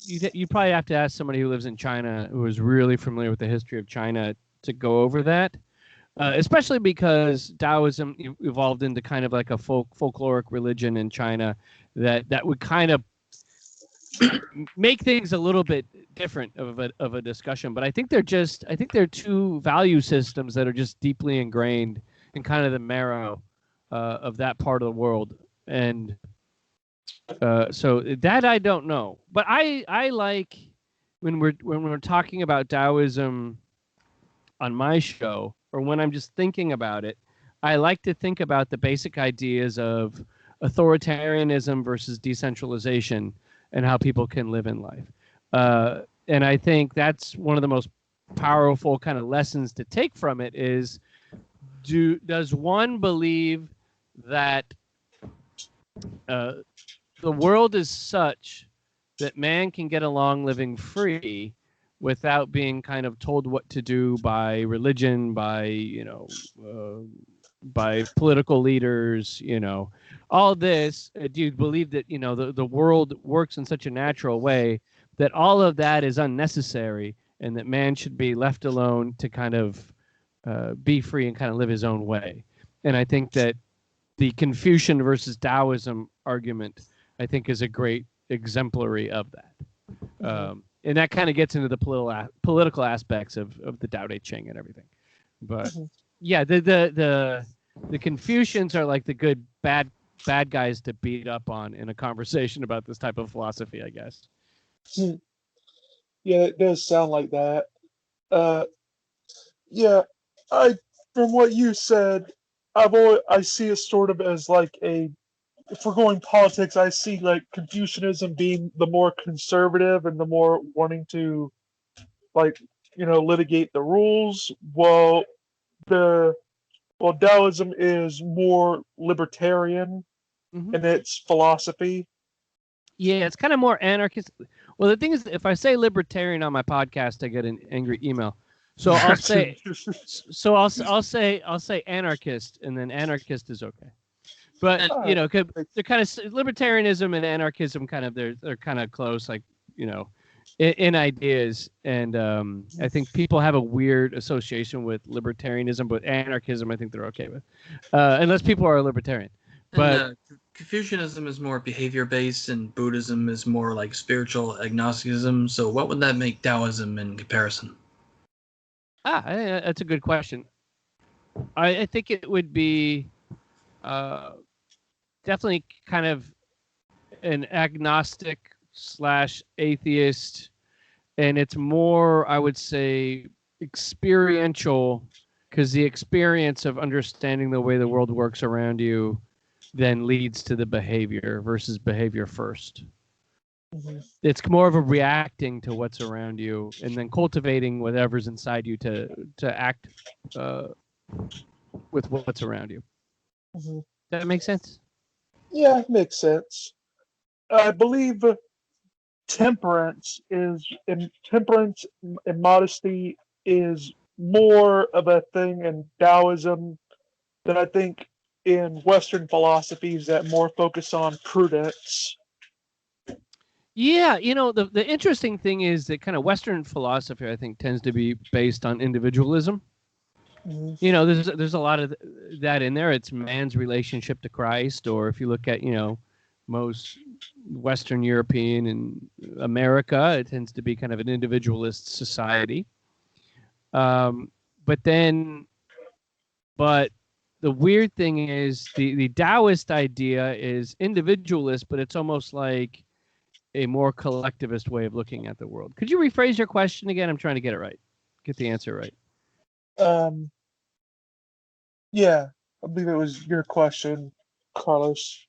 you probably have to ask somebody who lives in China who is really familiar with the history of China to go over that. Especially because Taoism evolved into kind of like a folkloric religion in China that would kind of make things a little bit different of a discussion. But I think they're two value systems that are just deeply ingrained in kind of the marrow of that part of the world. And so that I don't know. But I like when we're talking about Taoism on my show, or when I'm just thinking about it, I like to think about the basic ideas of authoritarianism versus decentralization and how people can live in life. And I think that's one of the most powerful kind of lessons to take from it is, does one believe that the world is such that man can get along living free without being kind of told what to do by religion, by by political leaders, all this. Do you believe that the world works in such a natural way that all of that is unnecessary, and that man should be left alone to kind of be free and kind of live his own way? And I think that the Confucian versus Taoism argument, I think, is a great exemplary of that. And that kind of gets into the political aspects of the Tao Te Ching and everything. But yeah, the Confucians are like the good bad guys to beat up on in a conversation about this type of philosophy, I guess. Yeah, it does sound like that. Yeah, from what you said, I see it sort of as like a if we're going politics, I see like Confucianism being the more conservative and the more wanting to like litigate the rules, while the Taoism is more libertarian Hmm. in its philosophy. Yeah, it's kind of more anarchist. Well, the thing is, if I say libertarian on my podcast, I get an angry email. So I'll say, I'll say anarchist, and then anarchist is okay. But And you know, they're kind of libertarianism and anarchism kind of they're kind of close, like in ideas. And I think people have a weird association with libertarianism, but anarchism, I think they're okay with, unless people are a libertarian. and But Confucianism is more behavior based, and Buddhism is more like spiritual agnosticism. So, what would that make Taoism in comparison? that's a good question. I think it would be definitely kind of an agnostic slash atheist, and it's more, I would say, experiential, because the experience of understanding the way the world works around you then leads to the behavior versus behavior first. It's more of a reacting to what's around you and then cultivating whatever's inside you to act with what's around you. Mm-hmm. Does that make sense? Yeah, it makes sense. I believe temperance and modesty is more of a thing in Taoism than I think in Western philosophies that more focus on prudence. Yeah, the interesting thing is that kind of Western philosophy, I think, tends to be based on individualism. Mm-hmm. There's a lot of that in there. It's man's relationship to Christ, or if you look at most Western European and America, it tends to be kind of an individualist society. But the weird thing is the Taoist idea is individualist, but it's almost like a more collectivist way of looking at the world. Could you rephrase your question again? I'm trying to get it right. Get the answer right. Yeah, I believe it was your question, Carlos.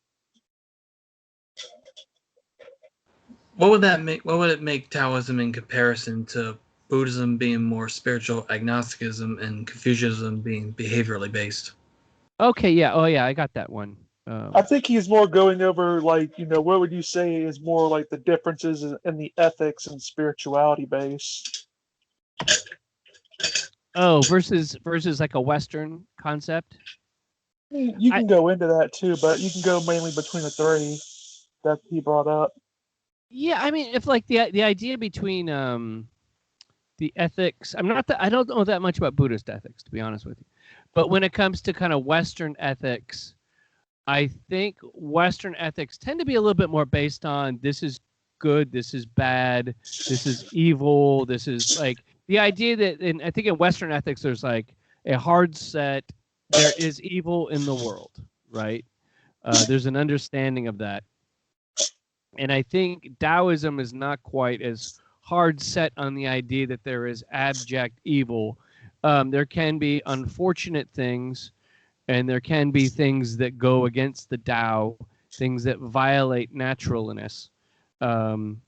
What would that make? What would it make Taoism in comparison to Buddhism being more spiritual agnosticism and Confucianism being behaviorally based? Okay, yeah. Oh, yeah, I got that one. I think he's more going over like, what would you say is more like the differences in the ethics and spirituality base? Versus like a Western concept. You can go into that too, but you can go mainly between the three that he brought up. Yeah, I mean, if like the idea between the ethics, I don't know that much about Buddhist ethics, to be honest with you, but when it comes to kind of Western ethics, I think Western ethics tend to be a little bit more based on this is good, this is bad, this is evil, this is like the idea that I think in Western ethics there's like a hard set, there is evil in the world, right? There's an understanding of that. And I think Taoism is not quite as hard set on the idea that there is abject evil. There can be unfortunate things, and there can be things that go against the Tao, things that violate naturalness. And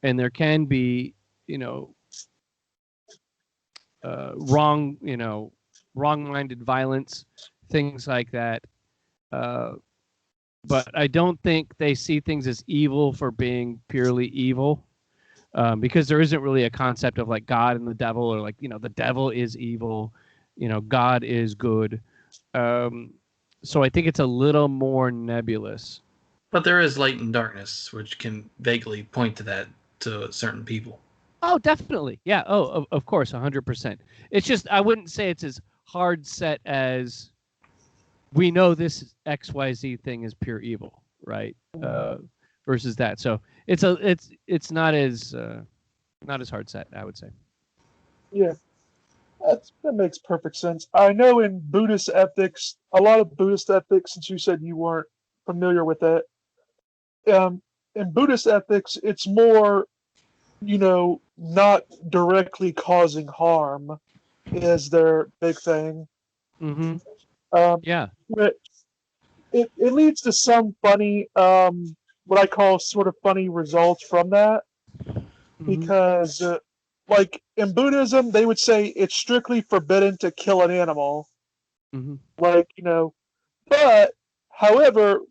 there can be, wrong-minded violence, things like that. But I don't think they see things as evil for being purely evil, because there isn't really a concept of like God and the devil, or like, the devil is evil, God is good. So I think it's a little more nebulous. But there is light and darkness, which can vaguely point to that to certain people. Oh, definitely. Yeah. Oh, of course, 100%. It's just I wouldn't say it's as hard set as we know this XYZ thing is pure evil, right? Versus that. So it's not as hard set, I would say. Yeah, that makes perfect sense. I know in Buddhist ethics, a lot of Buddhist ethics, since you said you weren't familiar with it, in Buddhist ethics, it's more, not directly causing harm is their big thing. Mm-hmm. Um, Yeah. which it leads to some funny, what I call sort of funny results from that, because, like in Buddhism, they would say it's strictly forbidden to kill an animal, like but however,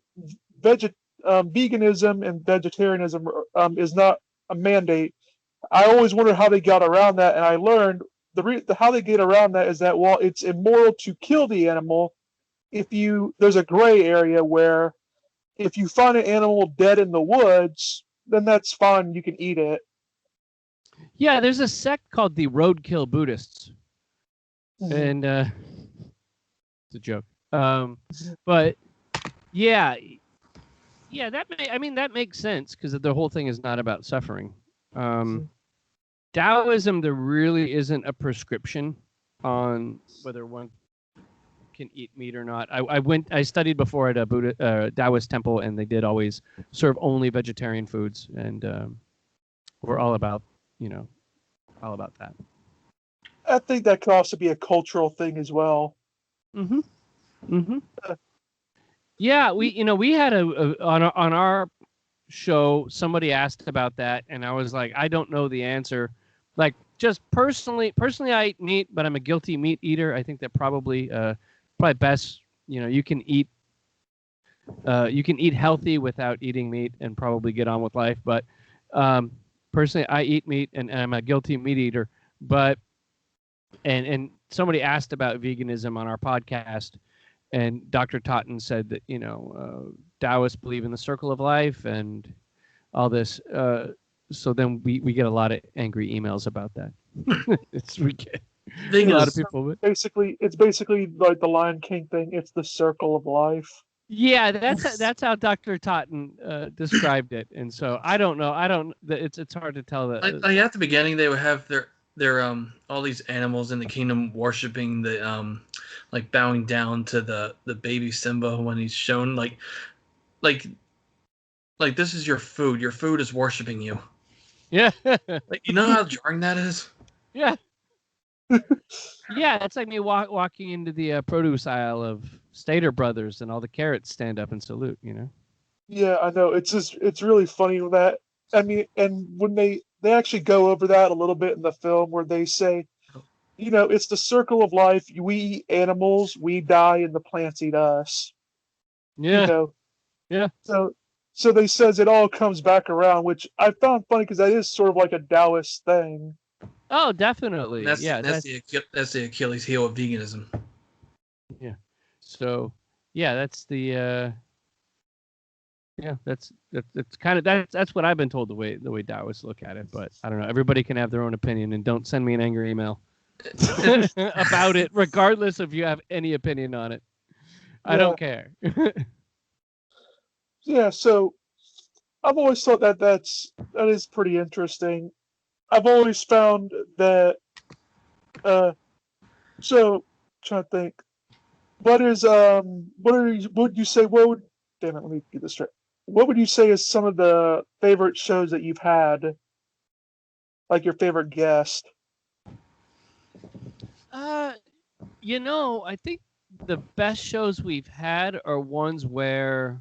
veganism and vegetarianism is not a mandate. I always wondered how they got around that, and I learned how they get around that is that while it's immoral to kill the animal, there's a gray area where if you find an animal dead in the woods, then that's fine. You can eat it. Yeah, there's a sect called the Roadkill Buddhists, and it's a joke. But yeah, that makes sense because the whole thing is not about suffering. Taoism, there really isn't a prescription on whether one can eat meat or not. I studied before at a Taoist temple, and they did always serve only vegetarian foods, and we're all about that. I think that could also be a cultural thing as well. Yeah, we had on our show, somebody asked about that, and I was like, I don't know the answer. Like, just personally, I eat meat, but I'm a guilty meat eater. I think that probably best. You can eat healthy without eating meat and probably get on with life. But personally, I eat meat, and I'm a guilty meat eater. But and somebody asked about veganism on our podcast, and Dr. Totten said that Taoists believe in the circle of life and all this. So then we get a lot of angry emails about that. We get a lot of people. It's basically like the Lion King thing. It's the circle of life. Yeah, that's how Dr. Totten described it, and so I don't know. It's hard to tell that. Like at the beginning, they would have their all these animals in the kingdom worshiping the like bowing down to the baby Simba when he's shown like this is your food. Your food is worshiping you. Yeah. Like, you know how jarring that is? Yeah. Yeah, it's like me walking into the produce aisle of Stater Brothers and all the carrots stand up and salute, Yeah, I know. It's really funny that, I mean, and when they actually go over that a little bit in the film where they say, it's the circle of life. We eat animals, we die, and the plants eat us. Yeah. Yeah. So they says it all comes back around, which I found funny because that is sort of like a Taoist thing. Oh, definitely. That's the Achilles heel of veganism. Yeah. So, yeah, that's the that's kind of that's what I've been told the way Taoists look at it, but I don't know. Everybody can have their own opinion, and don't send me an angry email about it, regardless if you have any opinion on it. I don't care. Yeah, so I've always thought that is pretty interesting. I've always found that so trying to think. What would you say damn it, let me get this straight. What would you say is some of the favorite shows that you've had? Like your favorite guest? I think the best shows we've had are ones where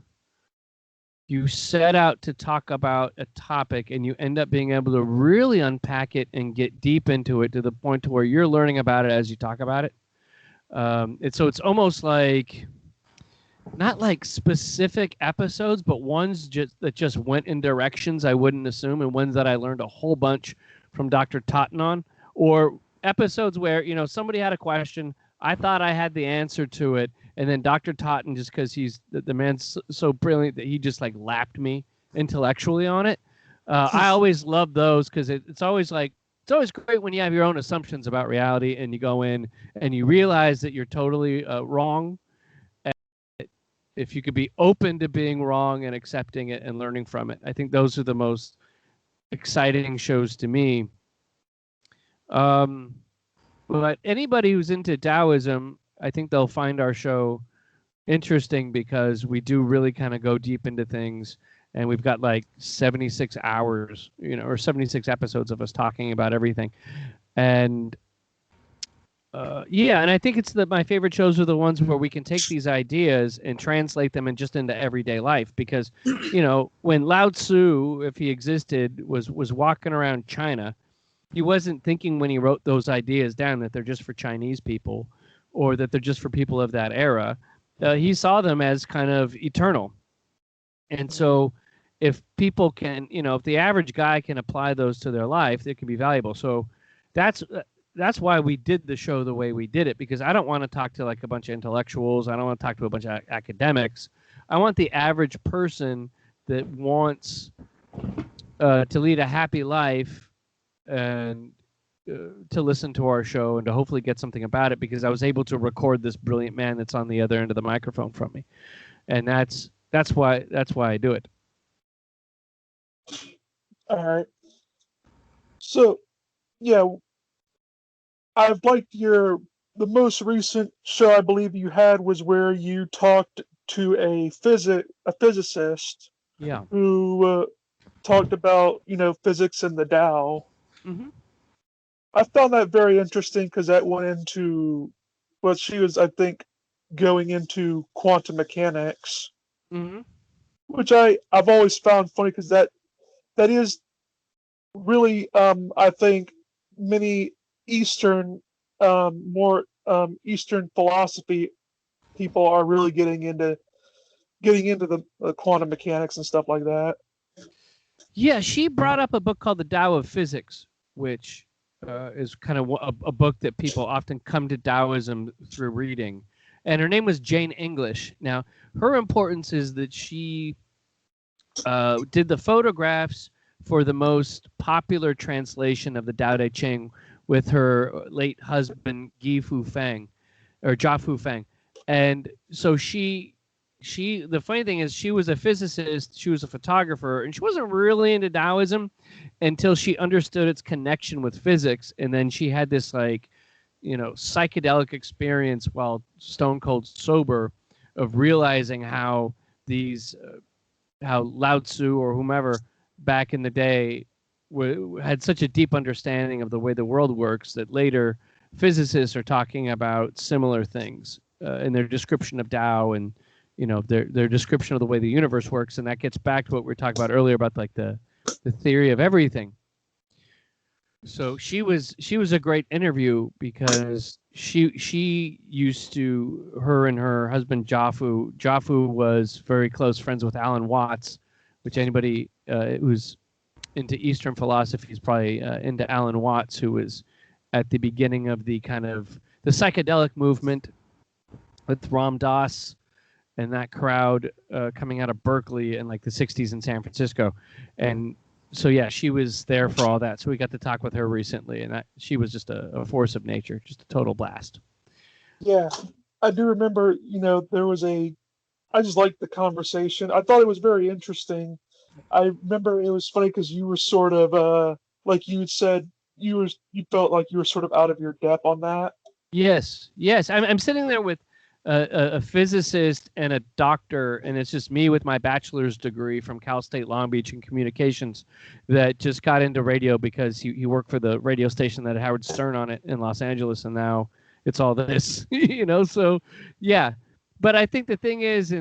you set out to talk about a topic and you end up being able to really unpack it and get deep into it to the point to where you're learning about it as you talk about it. It's almost like not like specific episodes, but ones that just went in directions I wouldn't assume, and ones that I learned a whole bunch from Dr. Totten on, or episodes where somebody had a question, I thought I had the answer to it, and then Dr. Totten, just because he's the man's so brilliant that he just like lapped me intellectually on it. I always love those because it's always great when you have your own assumptions about reality and you go in and you realize that you're totally wrong. And if you could be open to being wrong and accepting it and learning from it, I think those are the most exciting shows to me. But anybody who's into Taoism, I think they'll find our show interesting because we do really kind of go deep into things, and we've got like 76 hours, or 76 episodes of us talking about everything. And Yeah, and I think it's my favorite shows are the ones where we can take these ideas and translate them into everyday life. Because, when Lao Tzu, if he existed, was walking around China, he wasn't thinking when he wrote those ideas down that they're just for Chinese people, or that they're just for people of that era. He saw them as kind of eternal, and so if people can, if the average guy can apply those to their life, it can be valuable. So that's why we did the show the way we did it, because I don't want to talk to like a bunch of intellectuals. I don't want to talk to a bunch of academics. I want the average person that wants to lead a happy life and to listen to our show and to hopefully get something about it, because I was able to record this brilliant man that's on the other end of the microphone from me. And that's why I do it. All right. So, yeah, I've liked the most recent show I believe you had was where you talked to a physicist. Yeah. Who talked about physics and the Tao. Mm-hmm. I found that very interesting because that went into what she was, I think, going into quantum mechanics, Mm-hmm. which I've always found funny because that is really I think many Eastern more Eastern philosophy people are really getting into the quantum mechanics and stuff like that. Yeah, she brought up a book called the Dao of Physics, which is kind of a book that people often come to Taoism through reading. And her name was Jane English. Now, her importance is that she did the photographs for the most popular translation of the Tao Te Ching with her late husband, Jia Fu Feng. And so the funny thing is she was a physicist, she was a photographer, and she wasn't really into Taoism until she understood its connection with physics. And then she had this psychedelic experience while stone cold sober of realizing how how Lao Tzu or whomever back in the day had such a deep understanding of the way the world works that later physicists are talking about similar things in their description of Tao and their description of the way the universe works. And that gets back to what we were talking about earlier about like the theory of everything. So she was a great interview because she used to, her and her husband Jia was very close friends with Alan Watts, which anybody who's into Eastern philosophy is probably into Alan Watts, who was at the beginning of the kind of the psychedelic movement with Ram Dass and that crowd coming out of Berkeley in like the 60s in San Francisco. And so, yeah, she was there for all that. So we got to talk with her recently, and she was just a force of nature, just a total blast. Yeah, I do remember, I just liked the conversation. I thought it was very interesting. I remember it was funny because you were sort of, like you had said, you felt like you were sort of out of your depth on that. Yes. I'm sitting there with a physicist and a doctor, and it's just me with my bachelor's degree from Cal State Long Beach in communications that just got into radio because he worked for the radio station that had Howard Stern on it in Los Angeles, and now it's all this, so yeah. But I think the thing is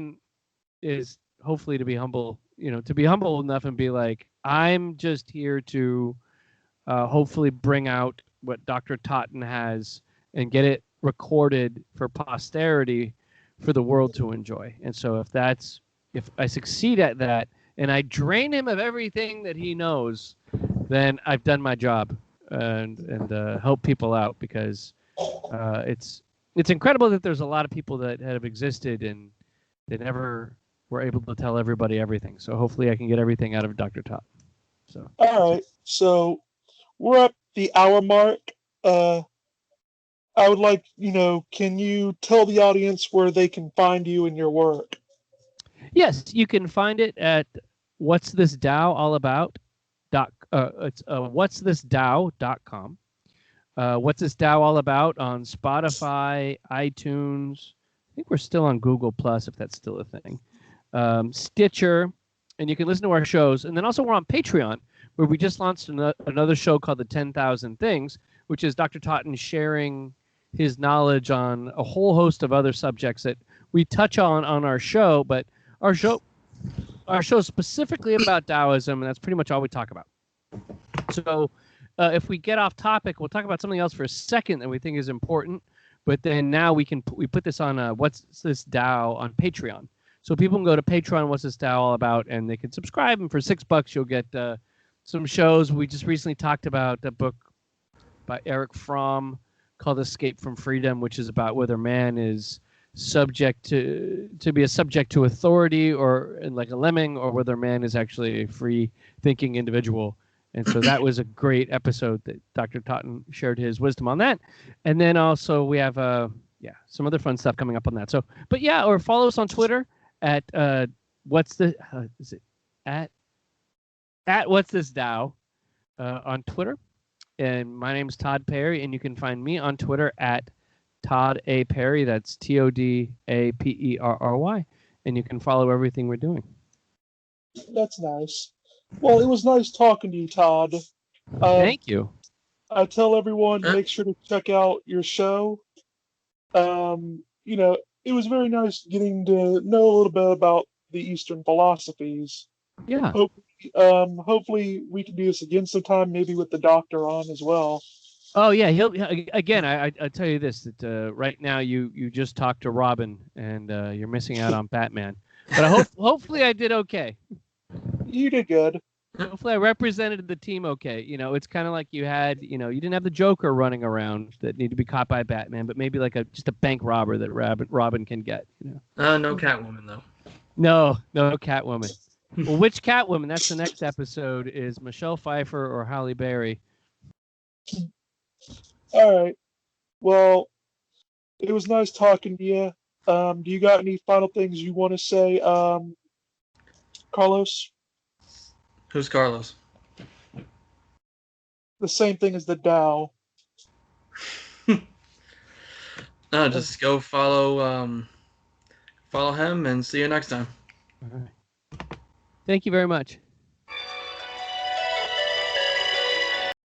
hopefully to be humble, to be humble enough and be like, I'm just here to hopefully bring out what Dr. Totten has and get it recorded for posterity for the world to enjoy. And so if I succeed at that and I drain him of everything that he knows, then I've done my job and help people out, because it's incredible that there's a lot of people that have existed and they never were able to tell everybody everything. So hopefully I can get everything out of Dr. Todd. So all right, so we're up the hour mark. I would like, can you tell the audience where they can find you and your work? Yes, you can find it at What's This Dao All About? It's what'sthisdao.com. What's This Dao All About on Spotify, iTunes. I think we're still on Google Plus, if that's still a thing. Stitcher, and you can listen to our shows. And then also we're on Patreon, where we just launched another show called The 10,000 Things, which is Dr. Totten sharing his knowledge on a whole host of other subjects that we touch on our show, but our show is specifically about Taoism, and that's pretty much all we talk about. So if we get off topic, we'll talk about something else for a second that we think is important, but then now we put this on What's This Dao on Patreon. So people can go to Patreon, What's This Dao All About, and they can subscribe, and for $6 you'll get some shows. We just recently talked about a book by Eric Fromm called Escape from Freedom, which is about whether man is subject to be a subject to authority or like a lemming, or whether man is actually a free thinking individual. And so that was a great episode that Dr. Totten shared his wisdom on that. And then also we have some other fun stuff coming up on that. So, but yeah, or follow us on Twitter at What's This Dao on Twitter. And my name is Todd Perry, and you can find me on Twitter at Todd A. Perry. That's TODAPERRY. And you can follow everything we're doing. That's nice. Well, it was nice talking to you, Todd. Thank you. I tell everyone, make sure to check out your show. It was very nice getting to know a little bit about the Eastern philosophies. Yeah. Hopefully we can do this again sometime, maybe with the doctor on as well. Oh yeah, he'll again. I tell you this, that right now you just talked to Robin, and you're missing out on Batman. But hopefully I did okay. You did good. Hopefully I represented the team okay. It's kind of like you had, you didn't have the Joker running around that need to be caught by Batman, but maybe like just a bank robber that Robin can get. No Catwoman though. No Catwoman. Well, which Catwoman? That's the next episode. Is Michelle Pfeiffer or Halle Berry? All right. Well, it was nice talking to you. Do you got any final things you want to say, Carlos? Who's Carlos? The same thing as the Dao. No, just go follow him and see you next time. All right. Thank you very much.